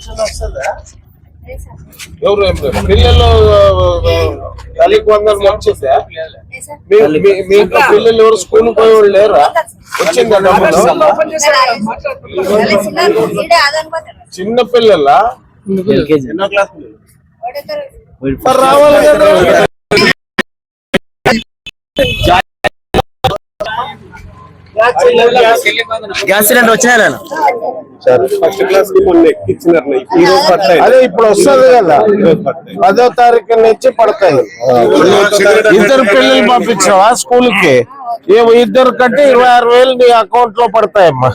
Pension వస్తుందా? ఎవరు పిల్లలు తల్లికి వందలు వచ్చిందా? మీ ఇంట్లో పిల్లలు ఎవరు స్కూల్ పోయే వాళ్ళు లేరా? వచ్చిందా? చిన్న పిల్లలా? ఎన్నో క్లాస్ రావాలి కదా? గ్యాస్ సిలిండర్ వచ్చినా ఫస్ట్ క్లాస్ కి మొన్న ఎక్కించినారు, ఈ రోజు పడతాయి. అదే ఇప్పుడు వస్తుంది కదా, 10వ తారీఖు నుంచి పడతాయి. ఇద్దరు పిల్లలు పంపించావా స్కూల్ కి? ఇద్దరు కంటే 26,000 నీ అకౌంట్ లో పడతాయమ్మా.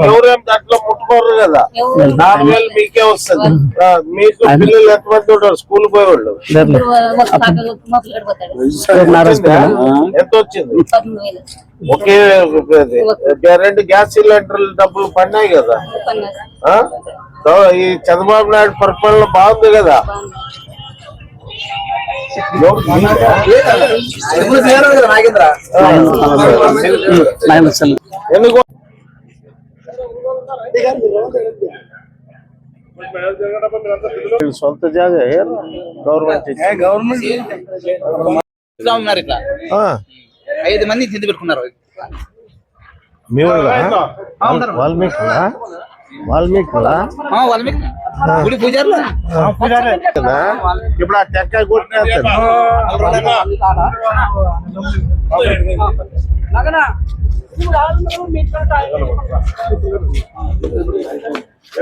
ఎవరేం దాంట్లో ముట్టుకోరు కదా. 4,000 మీకే వస్తుంది. మీకు పిల్లలు ఎంతమంది ఉంటారు స్కూల్ పోయేవాళ్ళు? ఎంత వచ్చింది? ఒకే 2 గ్యాస్ సిలిండర్లు డబ్బులు పడినాయి కదా. ఈ చంద్రబాబు నాయుడు పరిపాలన బాగుంది కదా. ఎందుకు సొంత జాగా గవర్నమెంట్ 5 మంది తిండి పెట్టుకున్నారు. మీ వాల్మీకులా? గుడి పూజారులు ఇప్పుడు ఆ టెక్కాయ కొట్టిన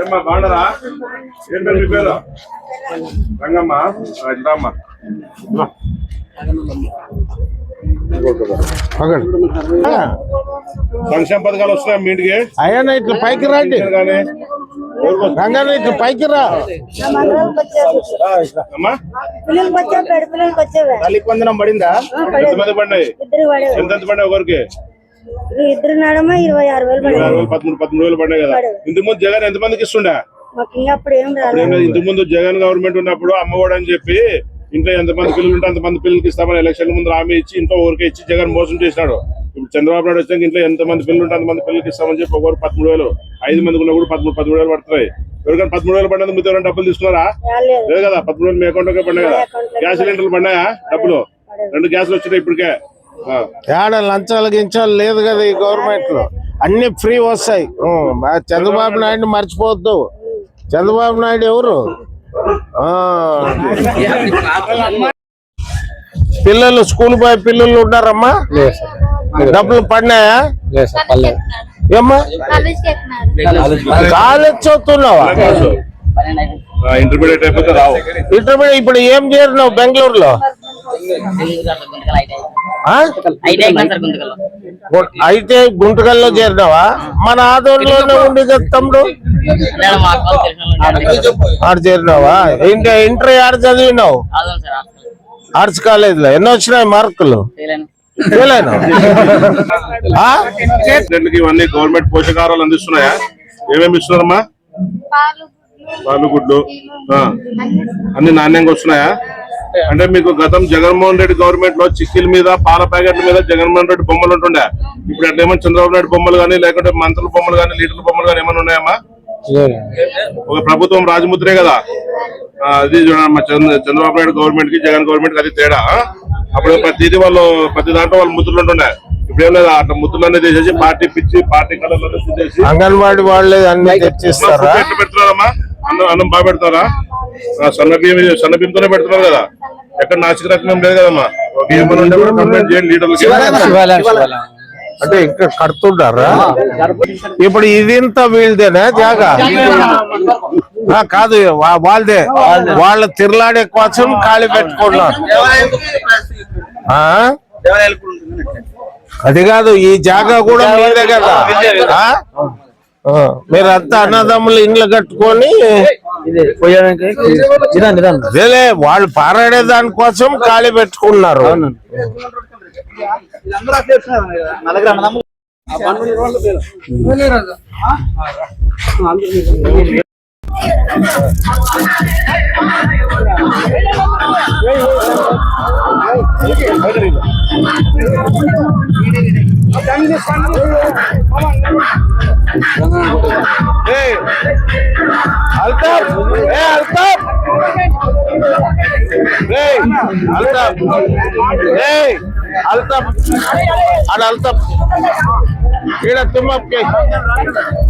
ఏమ్మా బాగున్నారా? ఏంటో మీ పేరు? రంగమ్మ. ఇట్రామ్మా. సంక్షేమ పథకాలు వస్తున్నాయి మీ ఇంటికి? అయ్యా ఇట్లా పైకి రండి. రంగానే ఇట్లా పైకి రా. తల్లికి వందనం పడిందా? ఎంతమంది పడినాయి? ఎంత పడినాయి ఒకరికి? 13,000 పడినాయి కదా. ఇంతకుముందు జగన్ ఎంతమందికి ఇస్తుండే? ఇంతకుముందు జగన్ గవర్నమెంట్ ఉన్నప్పుడు అమ్మఒడి అని చెప్పి ఇంట్లో ఎంతమంది పిల్లలు ఉంటే అంతమంది పిల్లలకి ఇస్తామని ఎలక్షన్ ముందు హామీ ఇచ్చి ఇంట్లో ఊరికే ఇచ్చి జగన్ మోసం చేసినాడు. ఇప్పుడు చంద్రబాబు నాయుడు వచ్చాక ఇంట్లో ఎంతమంది పిల్లలు ఉంటే అంతమంది పిల్లలకి ఇస్తామని చెప్పి ఒకరు 13,000, 5 మందికి ఉన్న కూడా 13,000 పడుతున్నాయి. ఎవరికైనా 13,000 పడినందుకు మీరు ఎవరైనా డబ్బులు తీసుకున్నారా? లేదు కదా. 13,000 మీ అకౌంట్ పడినాయి కదా. గ్యాస్ సిలిండర్లు పడినాయా? డబ్బులు 2 గ్యాస్లు వచ్చినాయి ఇప్పటికే. ఏడ లంచాలు గించాలు లేదు కదా ఈ గవర్నమెంట్ లో. అన్ని ఫ్రీ వస్తాయి. చంద్రబాబు నాయుడు మర్చిపోవద్దు. చంద్రబాబు నాయుడు ఎవరు? పిల్లలు స్కూల్ పోయే పిల్లలు ఉన్నారమ్మా? డబ్బులు పడినాయా? ఏమ్మా కాలేజ్ చదువుతున్నావా? ఇంటర్మీడియట్ అయిపోతే రావు. ఇంటర్మీడియట్ ఇప్పుడు ఏం చేరినావు బెంగళూరులో? అయితే గుంటకల్లో చేరినావా? మన ఆదోళనలోనే ఉండి తమ్ముడు ఆడ చేరినావా? ఇంటర్ ఆడ చదివినావు? ఆర్ట్స్ కాలేజ్ లో. ఎన్నో వచ్చినాయి మార్కులు? ఇవన్నీ గవర్నమెంట్ పోషకాహారాలు అందిస్తున్నాయా? ఏమేమి ఇస్తున్నారమ్మా? పాలు, గుడ్లు అన్ని నాణ్యంగా వస్తున్నాయా? అంటే మీకు గతం జగన్మోహన్ రెడ్డి గవర్నమెంట్ లో చిక్కీల మీద, పాల ప్యాకెట్ల మీద జగన్మోహన్ రెడ్డి బొమ్మలు ఉంటుండే. ఇప్పుడు అట్లా ఏమన్నా చంద్రబాబు నాయుడు బొమ్మలు కానీ, లేకుంటే మంత్రుల బొమ్మలు కానీ, లీటర్ల బొమ్మలు కానీ ఏమైనా ఉన్నాయమ్మా? ఒక ప్రభుత్వం రాజముద్రే కదా అది. చంద్రబాబు నాయుడు గవర్నమెంట్ కి జగన్ గవర్నమెంట్ కి అది తేడా. అప్పుడు ప్రతి దాంట్లో వాళ్ళు ముద్రలు ఉంటుండే. ఇప్పుడేం లేదా? అట్లా ముద్రలన్నీ తీసేసి పార్టీ పిచ్చి, పార్టీ కలర్లో తీసేసి అంగన్వాడీ వాళ్ళే అన్ని తెచ్చిస్తారా? ఎట్లా పెడుతున్నారమ్మా? అన్నం బాగా పెడతారా? సన్న బియ్యంతోనే పెడుతున్నారు కదా. ఎక్కడ నాసిక రకం లేదు కదమ్మా. ఏమైనా ఉంటే కూడా కంప్లైంట్ చేయండి లీడర్లకి. అంటే ఇంకా కడుతుంటారా? ఇప్పుడు ఇదింత వీళ్ళదేనా జాగా? కాదు వాళ్ళదే. వాళ్ళ తిరలాడే కోసం ఖాళీ పెట్టుకున్నారు. అది కాదు, ఈ జాగా కూడా మీదే కదా. మీరంతా అన్నదమ్ములు ఇండ్లు కట్టుకొని అదేలే వాళ్ళు పారాడే దానికోసం ఖాళీ పెట్టుకున్నారు.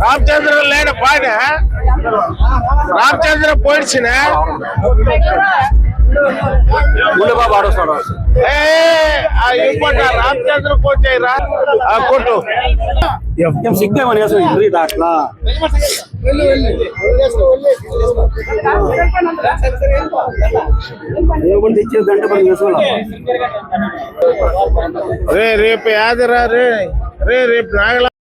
రామచంద్ర లేడ పాడ రామచంద్ర పోయిన రామచంద్ర పోచాయిరా కొట్టు సిగ్గుమని అట్లా ఇచ్చే గంట పని చేసుకోవాలి. రేపు యాదరా రేపు నాగల